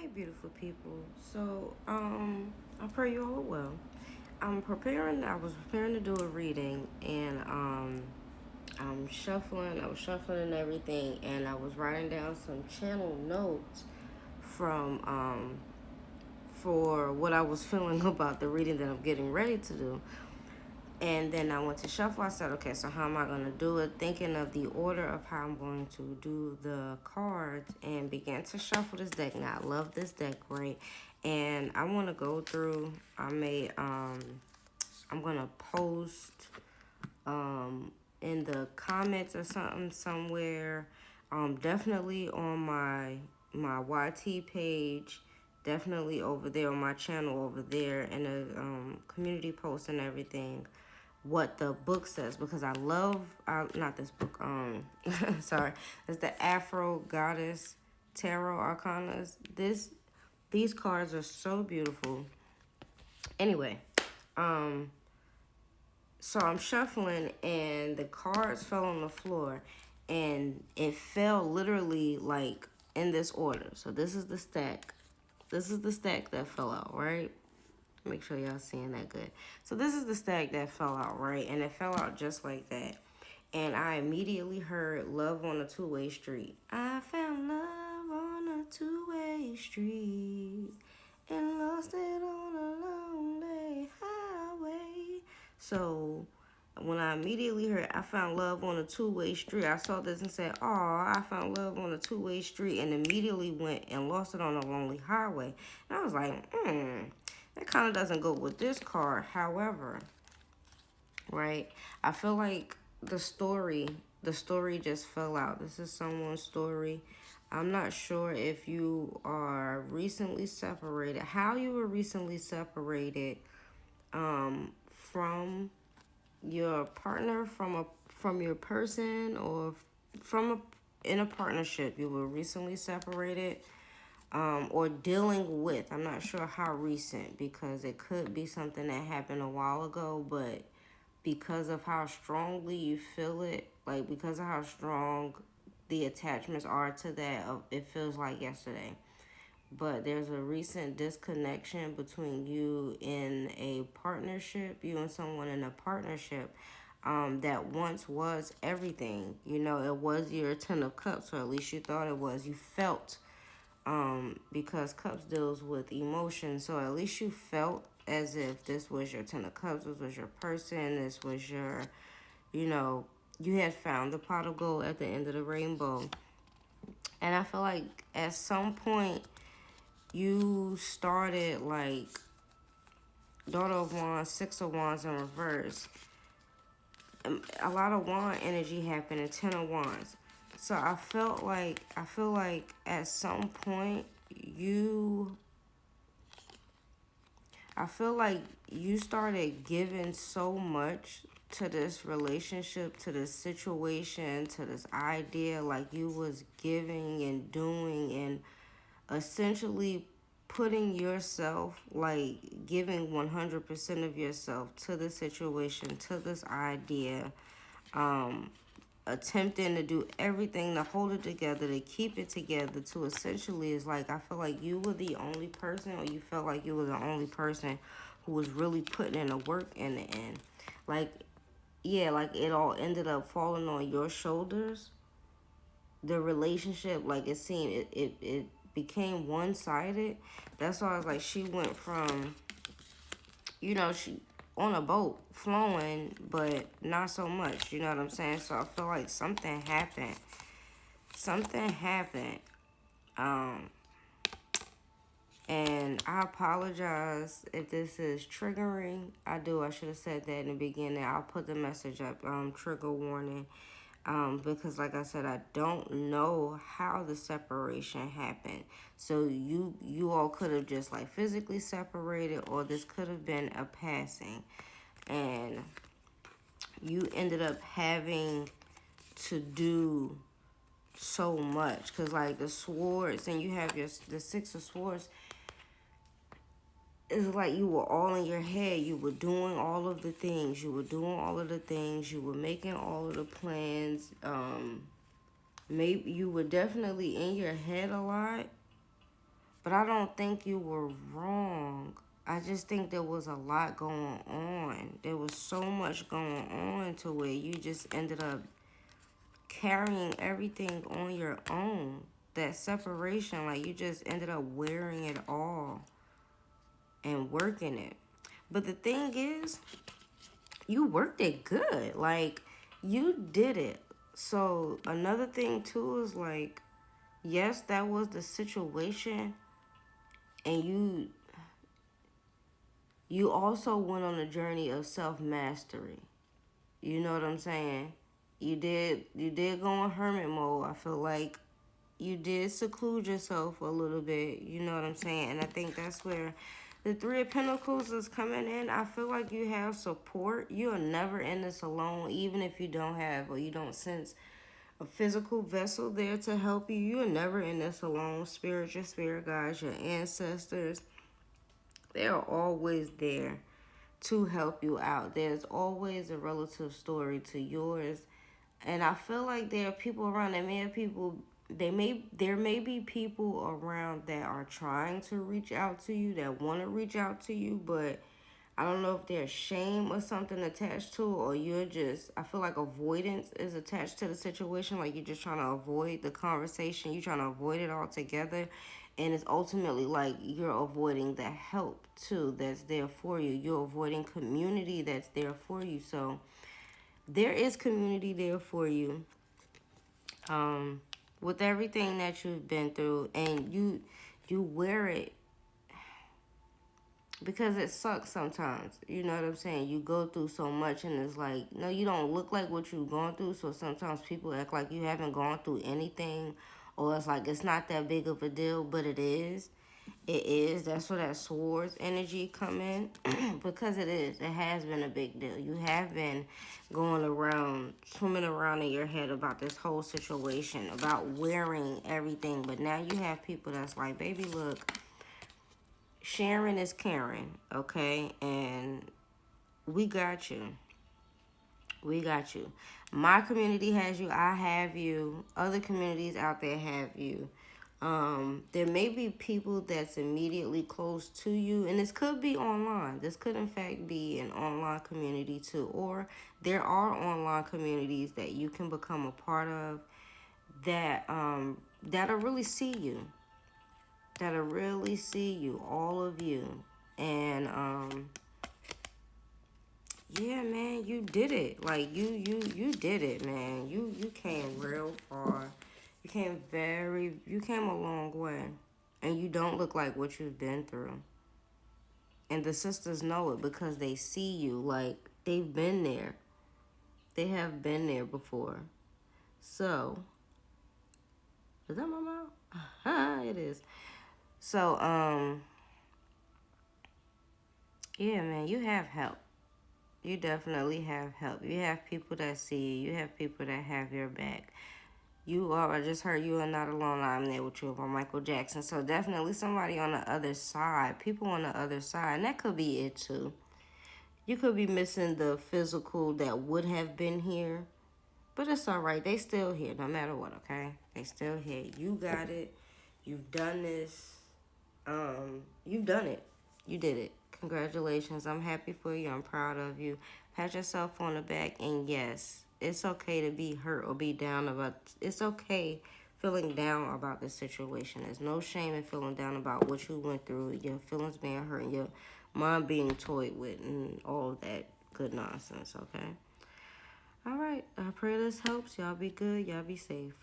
Hey, beautiful people. I pray you all are well. I was preparing to do a reading, and I'm shuffling. I was shuffling and everything, and I was writing down some channel notes from for what I was feeling about the reading that I'm getting ready to do. And then I went to shuffle. I said, okay, so how am I going to do it? Thinking of the order of how I'm going to do the cards, and began to shuffle this deck. Now, I love this deck, right? And I want to go through. I'm going to post in the comments or something somewhere. Definitely on my YT page. Definitely over there on my channel over there in the community post and everything, what the book says, because I love not this book, sorry, it's the Afro Goddess Tarot Arcanas. These cards are so beautiful. Anyway, um so I'm shuffling and the cards fell on the floor, and it fell literally like in this order. So this is the stack. This is the stack that fell out, right? Make sure y'all seeing that good. So this is the stack that fell out, right? And it fell out just like that. And I immediately heard Love on a Two-Way Street. I found love on a two-way street and lost it on a lonely highway. So when I immediately heard I found love on a two-way street, I saw this and said, oh, I found love on a two-way street, and immediately went and lost it on a lonely highway. And I was like, that kind of doesn't go with this card. However, right, I feel like the story just fell out. This is someone's story. I'm not sure if you are recently separated, how you were recently separated from your partner, from your person, or from in a partnership. You were recently separated, or dealing with. I'm not sure how recent, because it could be something that happened a while ago, but because of how strongly you feel it, like because of how strong the attachments are to that, it feels like yesterday. But there's a recent disconnection between you in a partnership, you and someone in a partnership, that once was everything. It was your Ten of Cups, or at least you thought it was. You felt, because Cups deals with emotion, so at least you felt as if this was your Ten of Cups, this was your person, this was your, you know, you had found the pot of gold at the end of the rainbow. And I feel like at some point you started like Daughter of Wands, Six of Wands in reverse. A lot of wand energy happened in Ten of Wands. So I feel like at some point you I feel like you started giving so much to this relationship, to this situation, to this idea, like you was giving and doing and essentially putting yourself, like giving 100% of yourself to the situation, to this idea, attempting to do everything to hold it together, to keep it together, to essentially, is like, I feel like you were the only person, or you felt like you were the only person who was really putting in the work in the end. Like, yeah, like it all ended up falling on your shoulders. The relationship, like it seemed, it became one-sided. That's why I was like, she went from, she on a boat flowing, but not so much. You know what I'm saying? So I feel like something happened. Something happened. Um, and I apologize if this is triggering. I do. I should have said that in the beginning. I'll put the message up. Trigger warning. Because like I said, I don't know how the separation happened. So you all could have just like physically separated, or this could have been a passing, and you ended up having to do so much, because like the swords, and you have the Six of Swords. It's like you were all in your head. You were doing all of the things. You were doing all of the things. You were making all of the plans. Maybe you were definitely in your head a lot, But I don't think you were wrong. I just think there was a lot going on. There was so much going on to where you just ended up carrying everything on your own. That separation, like you just ended up wearing it all and working it. But the thing is, you worked it good. Like, you did it. So, another thing, too, is like, yes, that was the situation. And you also went on a journey of self-mastery. You know what I'm saying? You did go in hermit mode. I feel like you did seclude yourself a little bit. You know what I'm saying? And I think that's where the Three of Pentacles is coming in. I feel like you have support. You are never in this alone, even if you don't have or you don't sense a physical vessel there to help you. You are never in this alone. Spirit, your spirit guides, your ancestors, they are always there to help you out. There's always a relative story to yours. And I feel like there are people around that may have people there may be people around that are trying to reach out to you, that want to reach out to you, but I don't know if there's shame or something attached to it, or you're just, I feel like avoidance is attached to the situation. Like you're just trying to avoid the conversation. You're trying to avoid it altogether. And it's ultimately like you're avoiding the help too that's there for you. You're avoiding community that's there for you. So there is community there for you. With everything that you've been through, and you wear it because it sucks sometimes. You know what I'm saying? You go through so much and it's like, no, you don't look like what you've gone through. So sometimes people act like you haven't gone through anything, or it's like it's not that big of a deal, but it is. It is. That's where that swords energy come in because it is. It has been a big deal. You have been going around, swimming around in your head about this whole situation, about wearing everything. But now you have people that's like, baby, look, sharing is caring, okay? And we got you. We got you. My community has you. I have you. Other communities out there have you. There may be people that's immediately close to you, and this could be online. This could, in fact, be an online community too. Or there are online communities that you can become a part of that'll really see you. That'll really see you, all of you. And yeah, man, you did it. Like you did it, man. You came real far. You came a long way. And you don't look like what you've been through. And the sisters know it because they see you. Like they've been there. They have been there before. So, is that my mouth? It is. So, yeah, man, you have help. You definitely have help. You have people that see you. You have people that have your back. You are, I just heard You Are Not Alone, I'm There With You by Michael Jackson. So definitely somebody on the other side, people on the other side, and that could be it too. You could be missing the physical that would have been here, but it's all right. They still here no matter what, okay? They still here. You got it. You've done this. You've done it. You did it. Congratulations. I'm happy for you. I'm proud of you. Pat yourself on the back. And yes, it's okay to be hurt or be down about. It's okay feeling down about the situation. There's no shame in feeling down about what you went through, your feelings being hurt, and your mind being toyed with, and all of that good nonsense, okay? All right. I pray this helps. Y'all be good. Y'all be safe.